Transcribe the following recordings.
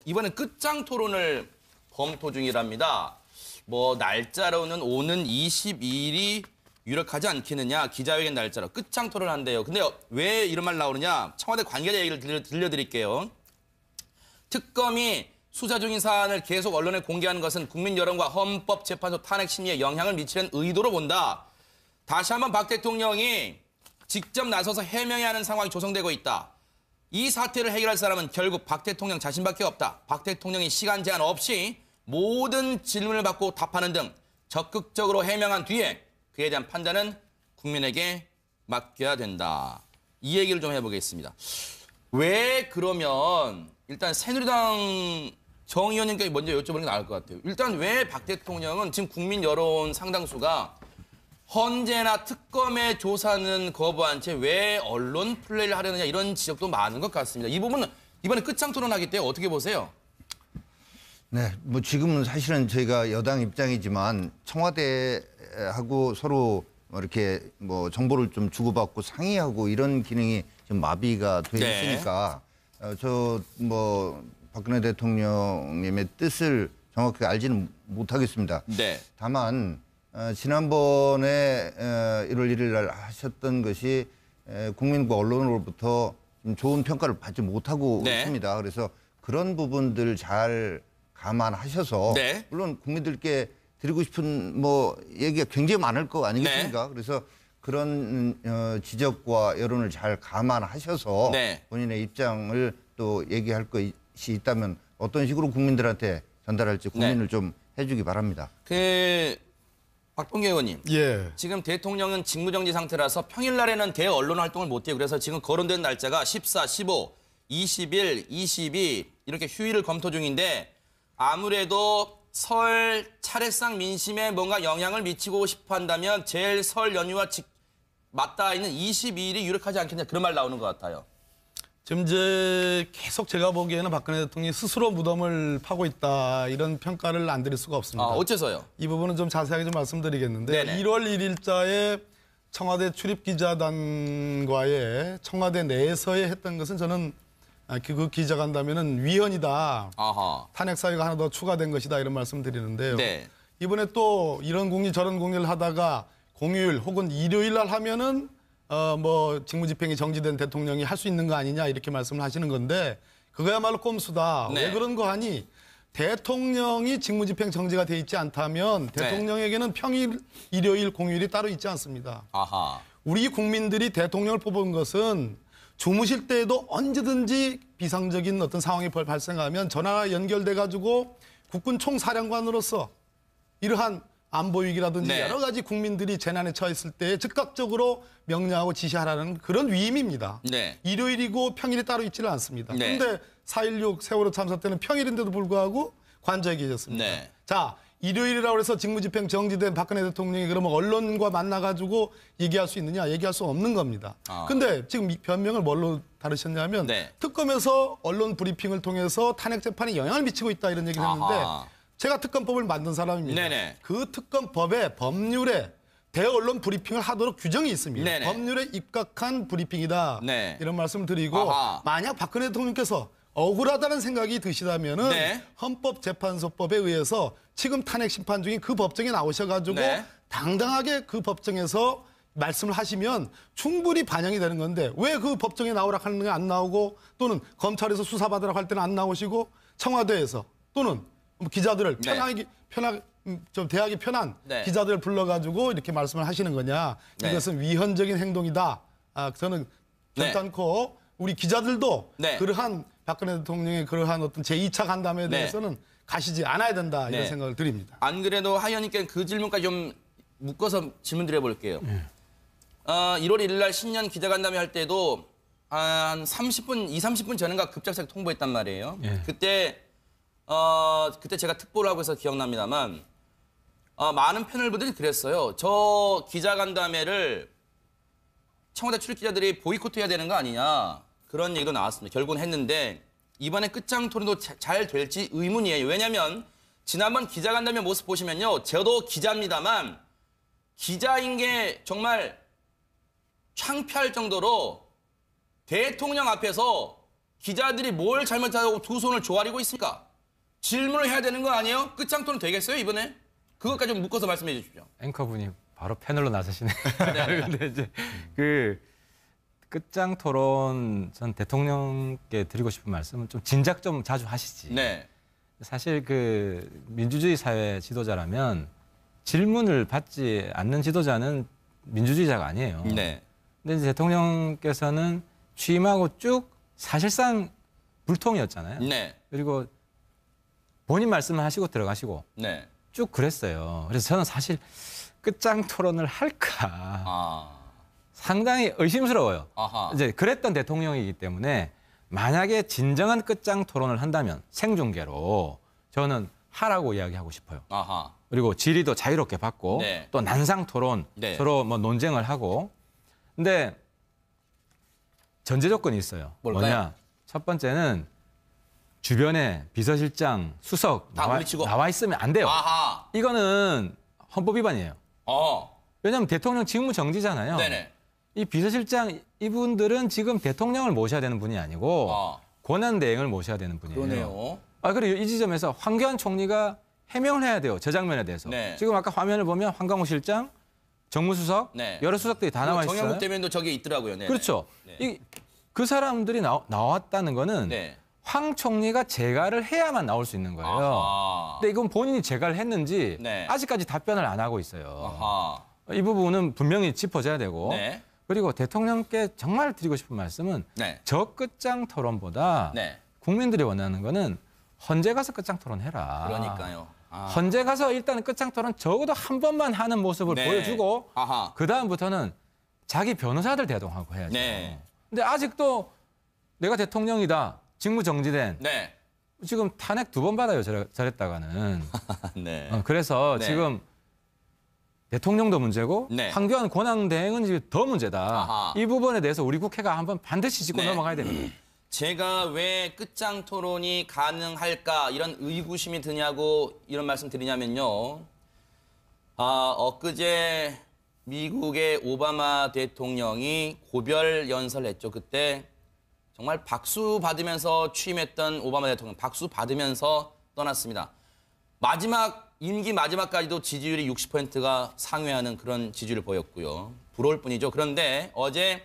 이번엔 끝장 토론을 검토 중이랍니다. 뭐 날짜로는 오는 22일이 유력하지 않겠느냐, 기자회견 날짜로 끝장 토론한대요. 근데 왜 이런 말 나오느냐, 청와대 관계자 얘기를 들려드릴게요. 특검이 수사 중인 사안을 계속 언론에 공개하는 것은 국민 여론과 헌법재판소 탄핵 심리에 영향을 미치는 의도로 본다. 다시 한번 박 대통령이 직접 나서서 해명해야 하는 상황이 조성되고 있다. 이 사태를 해결할 사람은 결국 박 대통령 자신밖에 없다. 박 대통령이 시간 제한 없이 모든 질문을 받고 답하는 등 적극적으로 해명한 뒤에 그에 대한 판단은 국민에게 맡겨야 된다. 이 얘기를 좀 해보겠습니다. 왜 그러면 일단 새누리당 정 의원님께 먼저 여쭤보는 게 나을 것 같아요. 일단 왜 박 대통령은 지금 국민 여론 상당수가 헌재나 특검의 조사는 거부한 채 왜 언론 플레이를 하려느냐 이런 지적도 많은 것 같습니다. 이 부분은 이번에 끝장 토론하기 때문에 어떻게 보세요? 네, 뭐 지금은 사실은 저희가 여당 입장이지만 청와대하고 서로 이렇게 뭐 정보를 좀 주고받고 상의하고 이런 기능이 좀 마비가 돼 있으니까 저 뭐 박근혜 대통령님의 뜻을 정확하게 알지는 못하겠습니다. 네. 다만 지난번에 1월 1일 날 하셨던 것이 국민과 언론으로부터 좀 좋은 평가를 받지 못하고 있습니다. 그래서 그런 부분들 잘 감안하셔서 물론 국민들께 드리고 싶은 뭐 얘기가 굉장히 많을 거 아니겠습니까? 그래서 그런 지적과 여론을 잘 감안하셔서 본인의 입장을 또 얘기할 것이 있다면 어떤 식으로 국민들한테 전달할지 고민을 좀 해주기 바랍니다. 박봉계 의원님, 지금 대통령은 직무정지 상태라서 평일날에는 대언론 활동을 못해요. 그래서 지금 거론된 날짜가 14, 15, 20일, 22 이렇게 휴일을 검토 중인데 아무래도 설 차례상 민심에 뭔가 영향을 미치고 싶어 한다면 제일 설 연휴와 맞닿아 있는 22일이 유력하지 않겠냐 그런 말 나오는 것 같아요. 지금 이제 계속 제가 보기에는 박근혜 대통령이 스스로 무덤을 파고 있다 이런 평가를 안 드릴 수가 없습니다. 어째서요? 이 부분은 좀 자세하게 좀 말씀드리겠는데 1월 1일자에 청와대 출입기자단과의 청와대 내에서의 했던 것은 저는 그 기자간담회는 위헌이다. 탄핵 사유가 하나 더 추가된 것이다 이런 말씀 드리는데요. 이번에 또 이런 공리 저런 공리를 하다가 공휴일 혹은 일요일 날 하면은 뭐 직무집행이 정지된 대통령이 할 수 있는 거 아니냐 이렇게 말씀을 하시는 건데 그거야말로 꼼수다. 왜 그런 거 하니 대통령이 직무집행 정지가 돼 있지 않다면 대통령에게는 평일, 일요일, 공휴일이 따로 있지 않습니다. 우리 국민들이 대통령을 뽑은 것은 주무실 때에도 언제든지 비상적인 어떤 상황이 발생하면 전화가 연결돼가지고 국군 총사령관으로서 이러한 안보 위기라든지 여러 가지 국민들이 재난에 처했을 때 즉각적으로 명령하고 지시하라는 그런 위임입니다. 일요일이고 평일이 따로 있지는 않습니다. 그런데 4.16 세월호 참사 때는 평일인데도 불구하고 관저에 계셨습니다. 자, 일요일이라고 해서 직무집행 정지된 박근혜 대통령이 그러면 언론과 만나가지고 얘기할 수 있느냐? 얘기할 수 없는 겁니다. 근데 지금 변명을 뭘로 다루셨냐면 특검에서 언론 브리핑을 통해서 탄핵 재판에 영향을 미치고 있다 이런 얘기를 했는데 제가 특검법을 만든 사람입니다. 그 특검법에 법률에 대언론 브리핑을 하도록 규정이 있습니다. 법률에 입각한 브리핑이다. 이런 말씀을 드리고 만약 박근혜 대통령께서 억울하다는 생각이 드시다면은 헌법재판소법에 의해서 지금 탄핵 심판 중인 그 법정에 나오셔가지고 당당하게 그 법정에서 말씀을 하시면 충분히 반영이 되는 건데 왜 그 법정에 나오라 하는 게 안 나오고 또는 검찰에서 수사받으라고 할 때는 안 나오시고 청와대에서 또는 기자들을 편하게 좀 대하기 편한 기자들을 불러가지고 이렇게 말씀을 하시는 거냐. 이것은 위헌적인 행동이다. 저는 괜찮고 우리 기자들도 그러한 박근혜 대통령의 그러한 어떤 제2차 간담회에 대해서는 가시지 않아야 된다 이런 생각을 드립니다. 안 그래도 하 의원님께 그 질문까지 좀 묶어서 질문 드려볼게요. 1월 1일 날 신년 기자간담회 할 때도 한 30분, 30분 전인가 급작스럽게 통보했단 말이에요. 그때 제가 특보를 하고 있어서 기억납니다만 많은 패널분들이 그랬어요. 저 기자간담회를 청와대 출입기자들이 보이콧해야 되는 거 아니냐. 그런 얘기도 나왔습니다. 결국은 했는데 이번에 끝장 토론도 잘 될지 의문이에요. 왜냐하면 지난번 기자간담회 모습 보시면요. 저도 기자입니다만 기자인 게 정말 창피할 정도로 대통령 앞에서 기자들이 뭘 잘못하고 두 손을 조아리고 있습니까? 질문을 해야 되는 거 아니에요? 끝장토론 되겠어요, 이번에? 그것까지 좀 묶어서 말씀해 주십시오. 앵커분이 바로 패널로 나서시네. 네. 근데 이제 그 끝장 토론 전 대통령께 드리고 싶은 말씀은 좀 진작 좀 자주 하시지. 네. 사실 그 민주주의 사회 지도자라면 질문을 받지 않는 지도자는 민주주의자가 아니에요. 네. 근데 이제 대통령께서는 취임하고 쭉 사실상 불통이었잖아요. 네. 그리고 본인 말씀을 하시고 들어가시고 네. 쭉 그랬어요. 그래서 저는 사실 끝장 토론을 할까 아. 상당히 의심스러워요. 아하. 이제 그랬던 대통령이기 때문에 만약에 진정한 끝장 토론을 한다면 생중계로 저는 하라고 이야기하고 싶어요. 아하. 그리고 질의도 자유롭게 받고 네. 또 난상 토론 네. 서로 뭐 논쟁을 하고. 근데 전제 조건이 있어요. 뭘까요? 뭐냐? 첫 번째는 주변에 비서실장, 수석 다 물리치고. 나와 있으면 안 돼요. 아하. 이거는 헌법 위반이에요. 왜냐하면 대통령 직무 정지잖아요. 네네. 이 비서실장 이분들은 지금 대통령을 모셔야 되는 분이 아니고 권한 대행을 모셔야 되는 분이에요. 그러네요. 그리고 이 지점에서 황교안 총리가 해명을 해야 돼요. 저 장면에 대해서. 네. 지금 아까 화면을 보면 황강호 실장, 정무수석, 네. 여러 수석들이 다 나와 있어요. 정영국 대변도 저기 있더라고요. 네네. 그렇죠. 네. 그 사람들이 나왔다는 거는 네. 황 총리가 재가를 해야만 나올 수 있는 거예요. 아하. 근데 이건 본인이 재가를 했는지 네. 아직까지 답변을 안 하고 있어요. 아하. 이 부분은 분명히 짚어줘야 되고 네. 그리고 대통령께 정말 드리고 싶은 말씀은 네. 저 끝장 토론보다 네. 국민들이 원하는 거는 헌재 가서 끝장 토론해라. 그러니까요. 헌재 가서 일단은 끝장 토론 적어도 한 번만 하는 모습을 네. 보여주고 아하. 그다음부터는 자기 변호사들 대동하고 해야죠. 네. 근데 아직도 내가 대통령이다. 직무 정지된. 네. 지금 탄핵 2번 받아요. 저랬다가는. 네. 그래서 네. 지금 대통령도 문제고 네. 황교안 권한대행은 지금 더 문제다. 아하. 이 부분에 대해서 우리 국회가 한번 반드시 짚고 네. 넘어가야 됩니다. 제가 왜 끝장 토론이 가능할까 이런 의구심이 드냐고 이런 말씀 드리냐면요. 엊그제 미국의 오바마 대통령이 고별 연설을 했죠. 그때 정말 박수 받으면서 취임했던 오바마 대통령 박수 받으면서 떠났습니다. 임기 마지막까지도 지지율이 60%가 상회하는 그런 지지율을 보였고요. 부러울 뿐이죠. 그런데 어제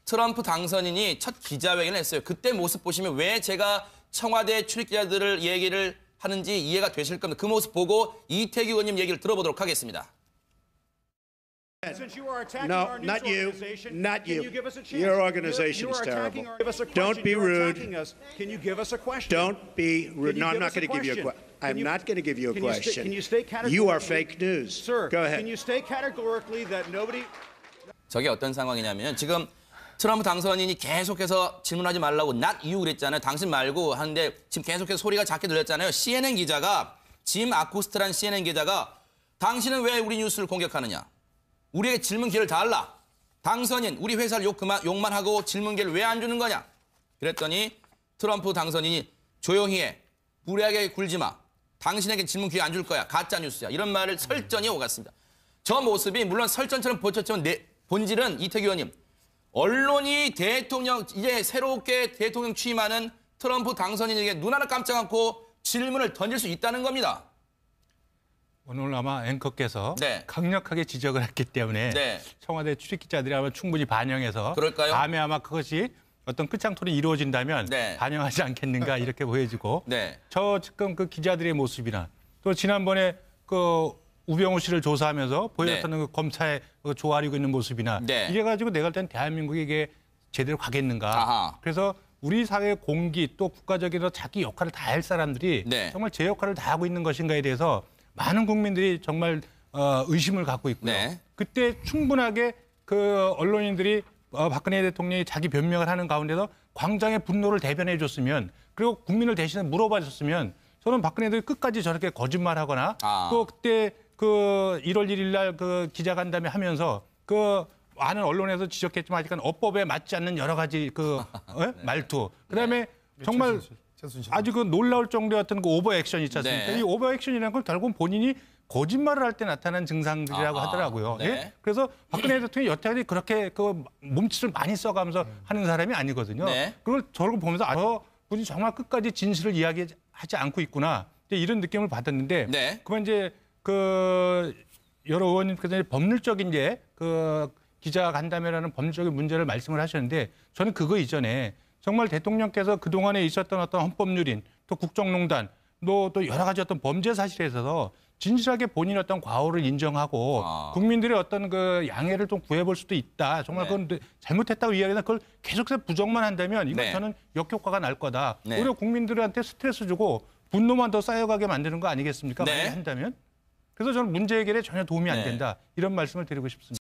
트럼프 당선인이 첫 기자회견을 했어요. 그때 모습 보시면 왜 제가 청와대 출입기자들을 얘기를 하는지 이해가 되실 겁니다. 그 모습 보고 이태규 의원님 얘기를 들어보도록 하겠습니다. No, not you. Not you. Your organization is terrible. Don't be rude. Can you give us a question? Don't be rude. No, I'm not going to give you a question. I'm not going to give you a question. You are fake news. Sir, go ahead. Can you state categorically that nobody... 저게 어떤 상황이냐면 지금 트럼프 당선인이 계속해서 질문하지 말라고 not you 그랬잖아요. 당신 말고 하는데 지금 계속해서 소리가 작게 들렸잖아요. CNN 기자가 짐 아쿠스트란 CNN 기자가 당신은 왜 우리 뉴스를 공격하느냐. 우리에게 질문 기회를 달라. 당선인 우리 회사를 욕만 하고 질문 기회를 왜 안 주는 거냐. 그랬더니 트럼프 당선인이 조용히 해. 무례하게 굴지 마. 당신에게 질문 기회 안 줄 거야. 가짜 뉴스야. 이런 말을 설전이 오갔습니다. 저 모습이 물론 설전처럼 보였지만 본질은 이태규 의원님. 언론이 이제 새롭게 대통령 취임하는 트럼프 당선인에게 눈 하나 깜짝 않고 질문을 던질 수 있다는 겁니다. 오늘 아마 앵커께서 네. 강력하게 지적을 했기 때문에 네. 청와대 출입기자들이 아마 충분히 반영해서 그럴까요? 다음에 아마 그것이 어떤 끝장 토론이 이루어진다면 네. 반영하지 않겠는가 이렇게 보여지고 네. 저 지금 그 기자들의 모습이나 또 지난번에 그 우병우 씨를 조사하면서 보여줬던 네. 그 검사의 그 조아리고 있는 모습이나 네. 이래가지고 내가 볼 땐 대한민국이 이게 제대로 가겠는가. 아하. 그래서 우리 사회의 공기 또 국가적인 자기 역할을 다 할 사람들이 네. 정말 제 역할을 다 하고 있는 것인가에 대해서 많은 국민들이 정말 의심을 갖고 있고요. 네. 그때 충분하게 그 언론인들이 박근혜 대통령이 자기 변명을 하는 가운데서 광장의 분노를 대변해 줬으면 그리고 국민을 대신해 물어봐 줬으면 저는 박근혜 대통령이 끝까지 저렇게 거짓말하거나 또 그때 그 1월 1일 날 그 기자간담회 하면서 그 많은 언론에서 지적했지만 아직은 어법에 맞지 않는 여러 가지 그 말투. 그다음에 정말 아주 그 놀라울 정도였던 그 오버 액션 있지 않습니까? 네. 이 오버 액션이라는 건 결국은 본인이 거짓말을 할 때 나타난 증상들이라고 하더라고요. 네. 예? 그래서 박근혜 대통령이 여태까지 그렇게 그 몸짓을 많이 써가면서 하는 사람이 아니거든요. 네. 그걸 저를 보면서 저 분이 정말 끝까지 진실을 이야기하지 않고 있구나 이제 이런 느낌을 받았는데 네. 그건 이제 그 여러 의원님께서 법률적인 이제 그 기자 간담회라는 법률적인 문제를 말씀을 하셨는데 저는 그거 이전에 정말 대통령께서 그동안에 있었던 어떤 헌법률인 또 국정농단 또 여러 가지 어떤 범죄 사실에 있어서 진실하게 본인의 어떤 과오를 인정하고 국민들의 어떤 그 양해를 좀 구해볼 수도 있다. 정말 그건 잘못했다고 이야기해서 그걸 계속해서 부정만 한다면 이건 저는 역효과가 날 거다. 오히려 국민들한테 스트레스 주고 분노만 더 쌓여가게 만드는 거 아니겠습니까? 만약에 한다면. 그래서 저는 문제 해결에 전혀 도움이 안 된다. 이런 말씀을 드리고 싶습니다.